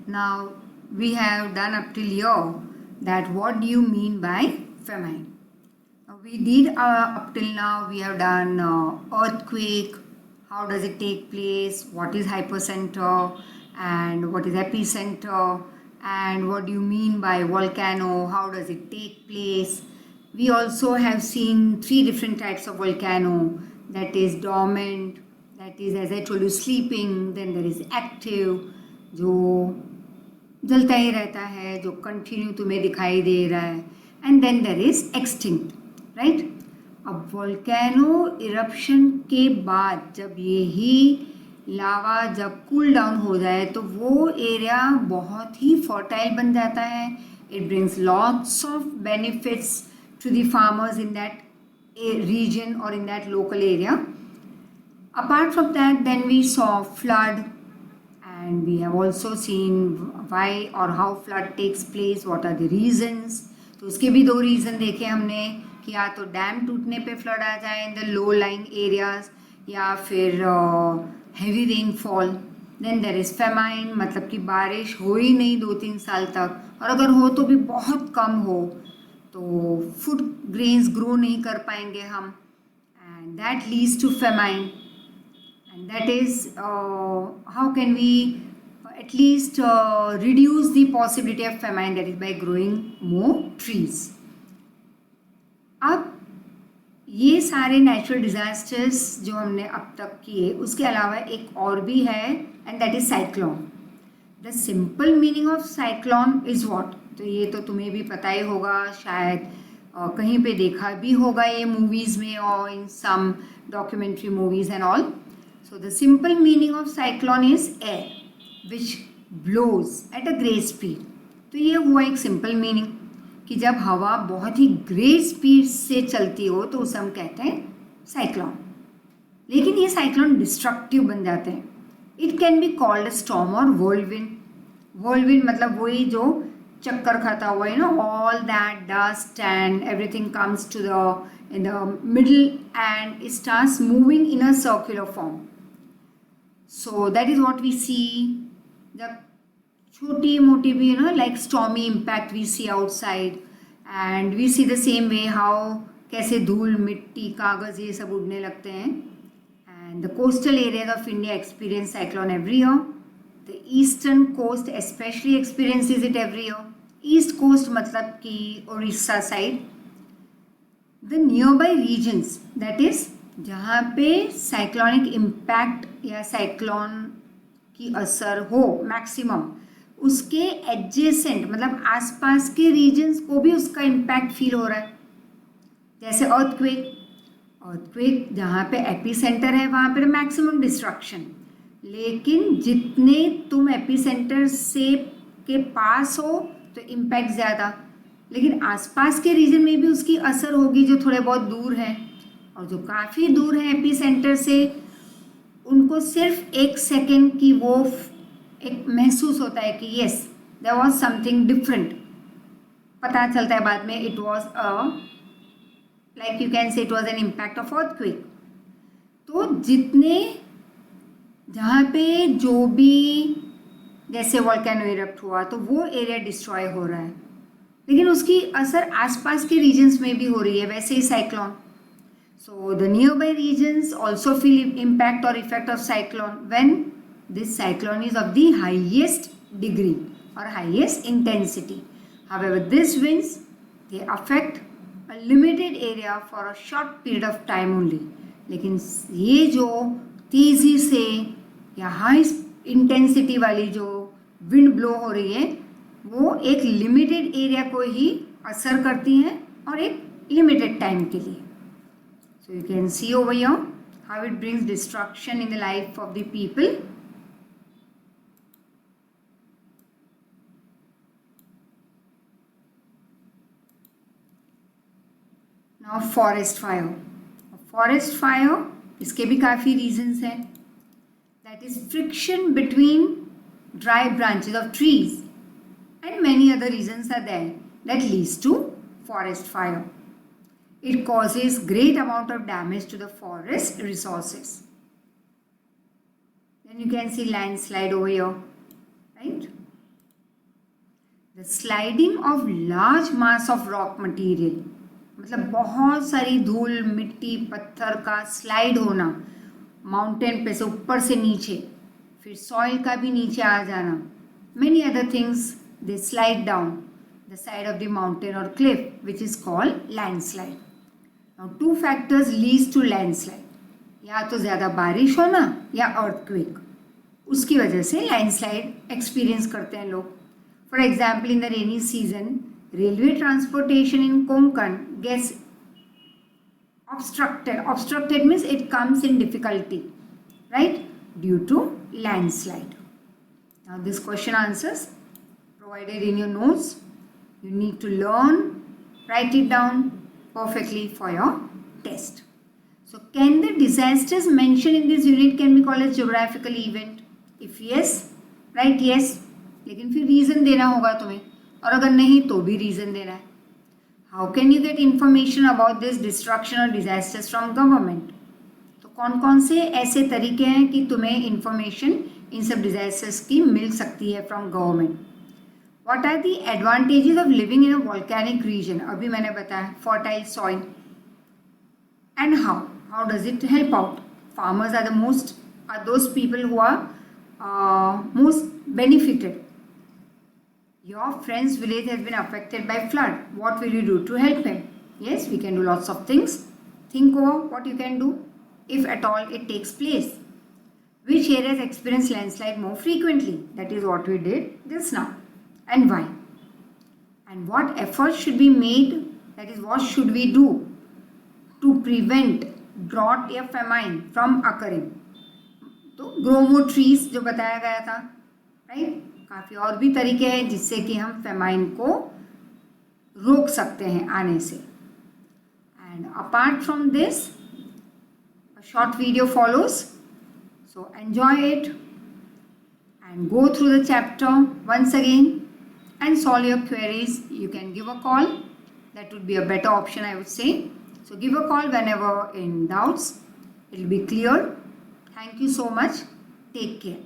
Now we have done up till here that what do you mean by famine. We did up till now we have done earthquake, how does it take place, what is hypocenter and what is epicenter, and what do you mean by volcano, how does it take place. We also have seen 3 different types of volcano, that is dormant, that is as I told you sleeping, then there is active जो जलता ही रहता है, जो continue तुम्हें दिखाई दे रहा है, and then there is extinct, right. अब वोल्केनो इरप्शन के बाद जब यही लावा जब कूल डाउन हो जाए तो वो एरिया बहुत ही फर्टाइल बन जाता है. It brings lots of benefits to the farmers in that region or in that local area. Apart from that, then we saw flood, and we have also seen why or how flood takes place, what are the reasons. तो उसके भी 2 reason देखे हमने कि या तो dam टूटने पे फ्लड आ जाए in the low lying areas, या फिर heavy rainfall. Then there is famine, मतलब कि बारिश हो ही नहीं 2-3 साल तक, और अगर हो तो भी बहुत कम हो, तो फूड ग्रेन्स ग्रो नहीं कर पाएंगे हम, and that leads to famine. And that is how can we at least reduce the possibility of famine, that is by growing more trees. अब ये सारे नेचुरल डिजास्टर्स जो हमने अब तक किए, उसके अलावा एक और भी है, and that is cyclone. The simple meaning of cyclone is what, तो ये तो तुम्हें भी पता ही होगा, शायद कहीं पे देखा भी होगा ये मूवीज़ में और in some documentary movies and all. So the simple meaning of cyclone is air which blows at a great speed. तो ये हुआ एक सिंपल मीनिंग कि जब हवा बहुत ही ग्रेट स्पीड से चलती हो तो उसे हम कहते हैं साइक्लोन. लेकिन ये साइक्लोन डिस्ट्रक्टिव बन जाते हैं. It can be called storm और व्हर्लविंड. व्हर्लविंड मतलब वही जो चक्कर खाता हुआ है ना, all that dust and everything comes to the in the middle and it starts moving in a circular form. So that is what we see. जब छोटी मोटी भी like stormy impact we see outside, and we see the same way how कैसे धूल मिट्टी कागज़ ये सब उड़ने लगते हैं. And the coastal areas of India experience cyclone every year. The eastern coast especially experiences it every year. East coast मतलब कि Orissa side. The nearby regions, that is जहाँ पे साइक्लोनिक इम्पैक्ट या साइक्लोन की असर हो मैक्सिमम, उसके एडजेसेंट मतलब आसपास के रीजन्स को भी उसका इम्पैक्ट फील हो रहा है. जैसे अर्थक्वेक जहाँ पे एपीसेंटर है वहाँ पे मैक्सिमम डिस्ट्रक्शन, लेकिन जितने तुम एपीसेंटर से के पास हो तो इम्पैक्ट ज़्यादा, लेकिन आसपास के रीजन में भी उसकी असर होगी जो थोड़े बहुत दूर हैं. और जो काफ़ी दूर है एपीसेंटर से, उनको सिर्फ 1 सेकेंड की वो एक महसूस होता है कि yes there was something different. पता चलता है बाद में it was like you can say it was an impact of earthquake. तो जितने जहाँ पे जो भी जैसे वोल्केनो इरप्ट हुआ तो वो एरिया डिस्ट्रॉय हो रहा है, लेकिन उसकी असर आसपास के रीजन्स में भी हो रही है. वैसे ही cyclone, so the nearby regions also feel impact or effect of cyclone when this cyclone is of the highest degree or highest intensity. However, these winds they affect a limited area for a short period of time only. लेकिन ये जो तेज़ी से या high intensity वाली जो wind blow हो रही है वो एक लिमिटेड एरिया को ही असर करती हैं और एक लिमिटेड टाइम के लिए. So you can see over here how it brings destruction in the life of the people. Now forest fire. Forest fire इसके भी काफ़ी reasons हैं. That is friction between dry branches of trees, and many other reasons are there that leads to forest fire. It causes great amount of damage to the forest resources. Then you can see landslide over here, right? The sliding of large mass of rock material, मतलब बहुत सारी धूल, मिट्टी, पत्थर का slide होना mountain पे से ऊपर से नीचे, फिर सॉइल का भी नीचे आ जाना, many other things they slide down the side of the mountain or cliff, which is called landslide. Now two factors leads to landslide, या तो ज़्यादा बारिश होना या earthquake, उसकी वजह से landslide एक्सपीरियंस करते हैं लोग. For example, in the rainy season, railway transportation in Konkan gets obstructed. Obstructed means it comes in difficulty, right? Due to landslide. Now this question answers provided in your notes. You need to learn, write it down perfectly for your test. So can the disasters mentioned in this unit can be called as geographical event? If yes, write yes. लेकिन फिर reason देना होगा तुम्हें, और अगर नहीं तो भी रीज़न देना है. How can you get information about this destruction और डिजास्टर्स फ्रॉम गवर्नमेंट? तो कौन कौन से ऐसे तरीके हैं कि तुम्हें इन्फॉर्मेशन इन सब डिजास्टर्स की मिल सकती है from government? What are the advantages of living in a volcanic region? अभी मैंने बताया fertile soil. And how does it help out? Farmers are those people who are most benefited. Your friend's village has been affected by flood. What will you do to help him? Yes, we can do lots of things. Think over what you can do if at all it takes place. Which areas experience landslide more frequently? That is what we did just now. And why? And what efforts should be made? That is, what should we do to prevent drought or famine from occurring? तो grow more trees जो बताया गया था, right? काफ़ी और भी तरीके हैं जिससे कि हम फेमाइन को रोक सकते हैं आने से. And apart from this a short video follows, so enjoy it and go through the chapter once again and solve your queries. You can give a call, that would be a better option, I would say. So give a call whenever in doubts, it will be clear. Thank you so much. Take care.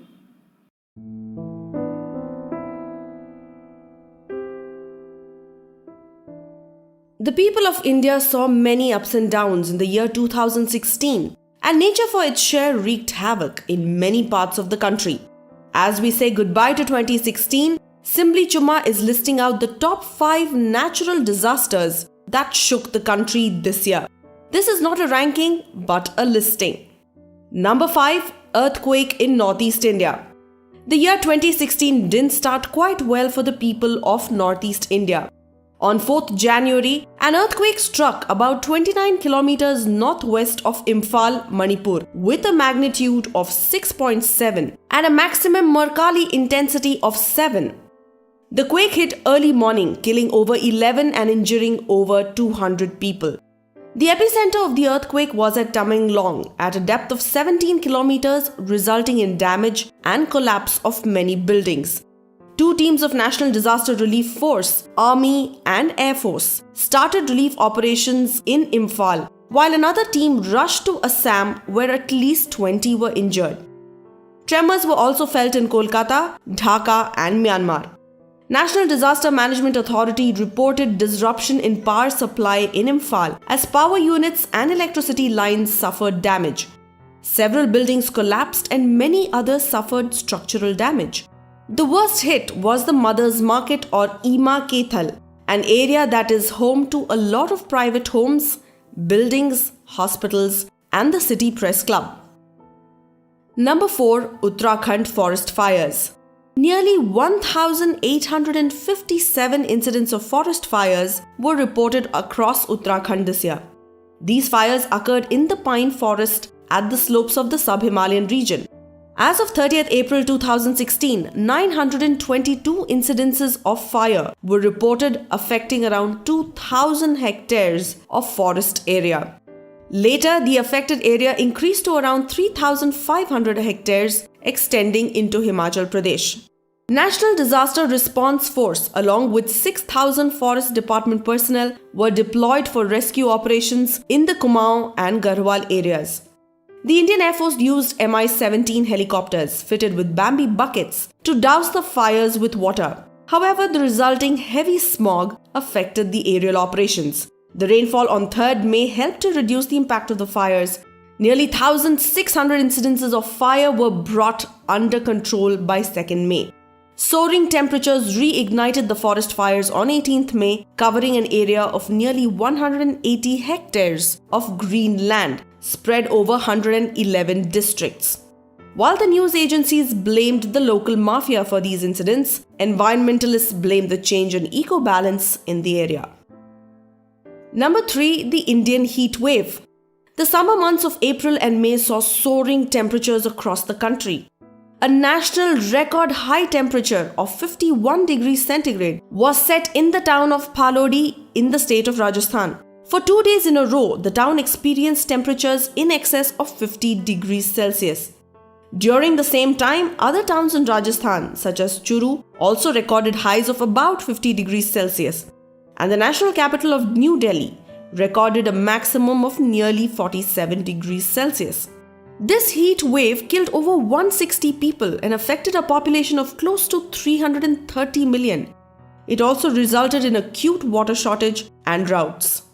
The people of India saw many ups and downs in the year 2016, and nature for its share wreaked havoc in many parts of the country. As we say goodbye to 2016, Simply Chumma is listing out the top 5 natural disasters that shook the country this year. This is not a ranking, but a listing. Number 5, earthquake in Northeast India. The year 2016 didn't start quite well for the people of Northeast India. On 4th January, an earthquake struck about 29 kilometers northwest of Imphal, Manipur, with a magnitude of 6.7 and a maximum Mercalli intensity of 7. The quake hit early morning, killing over 11 and injuring over 200 people. The epicenter of the earthquake was at Tamenglong at a depth of 17 kilometers, resulting in damage and collapse of many buildings. 2 teams of National Disaster Relief Force, Army and Air Force started relief operations in Imphal, while another team rushed to Assam where at least 20 were injured. Tremors were also felt in Kolkata, Dhaka and Myanmar. National Disaster Management Authority reported disruption in power supply in Imphal as power units and electricity lines suffered damage. Several buildings collapsed and many others suffered structural damage. The worst hit was the Mothers Market or Ema Kethal, an area that is home to a lot of private homes, buildings, hospitals, and the City Press Club. Number 4, Uttarakhand forest fires. Nearly 1,857 incidents of forest fires were reported across Uttarakhand this year. These fires occurred in the pine forest at the slopes of the sub-Himalayan region. As of 30th April 2016, 922 incidences of fire were reported affecting around 2,000 hectares of forest area. Later, the affected area increased to around 3,500 hectares, extending into Himachal Pradesh. National Disaster Response Force, along with 6,000 Forest Department personnel, were deployed for rescue operations in the Kumaon and Garhwal areas. The Indian Air Force used Mi-17 helicopters fitted with Bambi buckets to douse the fires with water. However, the resulting heavy smog affected the aerial operations. The rainfall on 3rd May helped to reduce the impact of the fires. Nearly 1,600 incidences of fire were brought under control by 2nd May. Soaring temperatures reignited the forest fires on 18th May, covering an area of nearly 180 hectares of green land spread over 111 districts. While the news agencies blamed the local mafia for these incidents, environmentalists blamed the change in eco-balance in the area. Number 3. The Indian heat wave. The summer months of April and May saw soaring temperatures across the country. A national record high temperature of 51 degrees centigrade was set in the town of Phalodi in the state of Rajasthan. For 2 days in a row, the town experienced temperatures in excess of 50 degrees Celsius. During the same time, other towns in Rajasthan, such as Churu, also recorded highs of about 50 degrees Celsius. And the national capital of New Delhi recorded a maximum of nearly 47 degrees Celsius. This heat wave killed over 160 people and affected a population of close to 330 million. It also resulted in acute water shortage and droughts.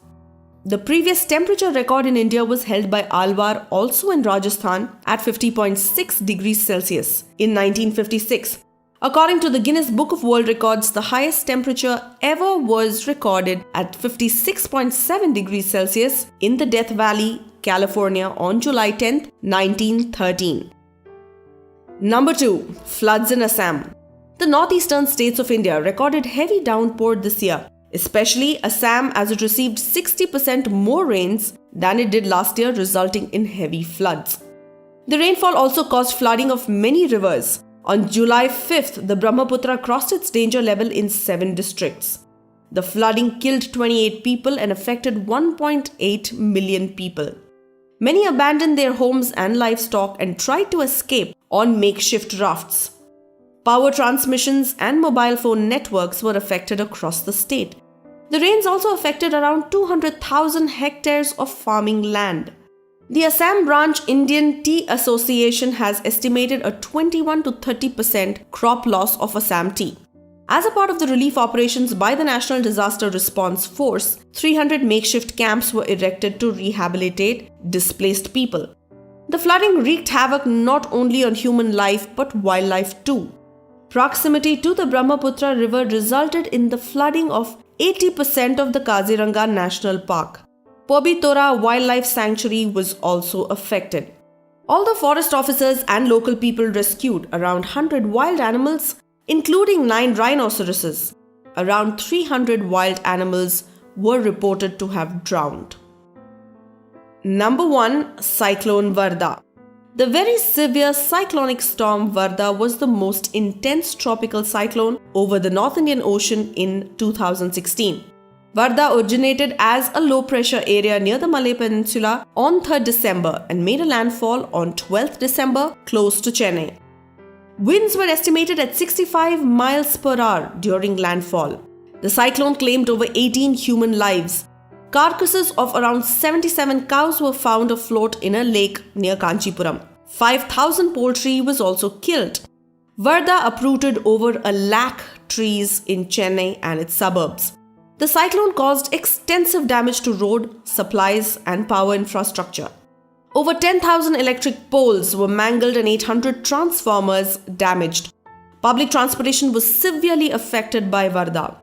The previous temperature record in India was held by Alwar, also in Rajasthan, at 50.6 degrees Celsius in 1956. According to the Guinness Book of World Records, the highest temperature ever was recorded at 56.7 degrees Celsius in the Death Valley, California on July 10, 1913. Number 2. Floods in Assam. The northeastern states of India recorded heavy downpour this year, especially Assam, as it received 60% more rains than it did last year, resulting in heavy floods. The rainfall also caused flooding of many rivers. On July 5th, the Brahmaputra crossed its danger level in 7 districts. The flooding killed 28 people and affected 1.8 million people. Many abandoned their homes and livestock and tried to escape on makeshift rafts. Power transmissions and mobile phone networks were affected across the state. The rains also affected around 200,000 hectares of farming land. The Assam Branch Indian Tea Association has estimated a 21 to 30% crop loss of Assam tea. As a part of the relief operations by the National Disaster Response Force, 300 makeshift camps were erected to rehabilitate displaced people. The flooding wreaked havoc not only on human life but wildlife too. Proximity to the Brahmaputra river resulted in the flooding of 80% of the Kaziranga National Park. Pobitora Wildlife Sanctuary was also affected. Although forest officers and local people rescued around 100 wild animals, including 9 rhinoceroses, around 300 wild animals were reported to have drowned. Number 1. Cyclone Varda. The very severe cyclonic storm Varda was the most intense tropical cyclone over the North Indian Ocean in 2016. Varda originated as a low-pressure area near the Malay Peninsula on 3rd December and made a landfall on 12th December close to Chennai. Winds were estimated at 65 miles per hour during landfall. The cyclone claimed over 18 human lives. Carcasses of around 77 cows were found afloat in a lake near Kanchipuram. 5,000 poultry was also killed. Varda uprooted over 100,000 trees in Chennai and its suburbs. The cyclone caused extensive damage to road, supplies, and power infrastructure. Over 10,000 electric poles were mangled and 800 transformers damaged. Public transportation was severely affected by Varda.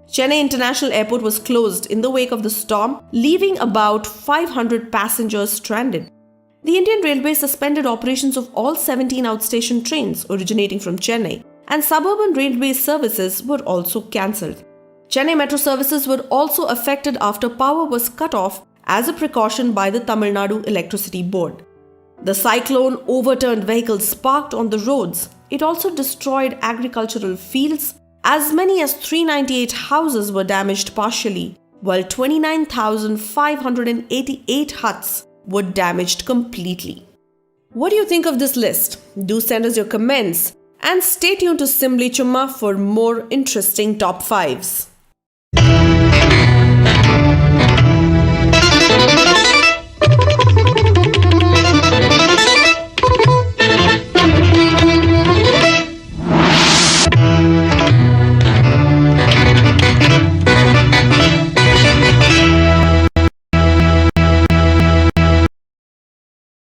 Chennai International Airport was closed in the wake of the storm, leaving about 500 passengers stranded. The Indian Railways suspended operations of all 17 outstation trains originating from Chennai, and suburban railway services were also cancelled. Chennai metro services were also affected after power was cut off as a precaution by the Tamil Nadu Electricity Board. The cyclone overturned vehicles parked on the roads. It also destroyed agricultural fields. As many as 398 houses were damaged partially, while 29,588 huts were damaged completely. What do you think of this list? Do send us your comments and stay tuned to Simply Chumma for more interesting top 5s.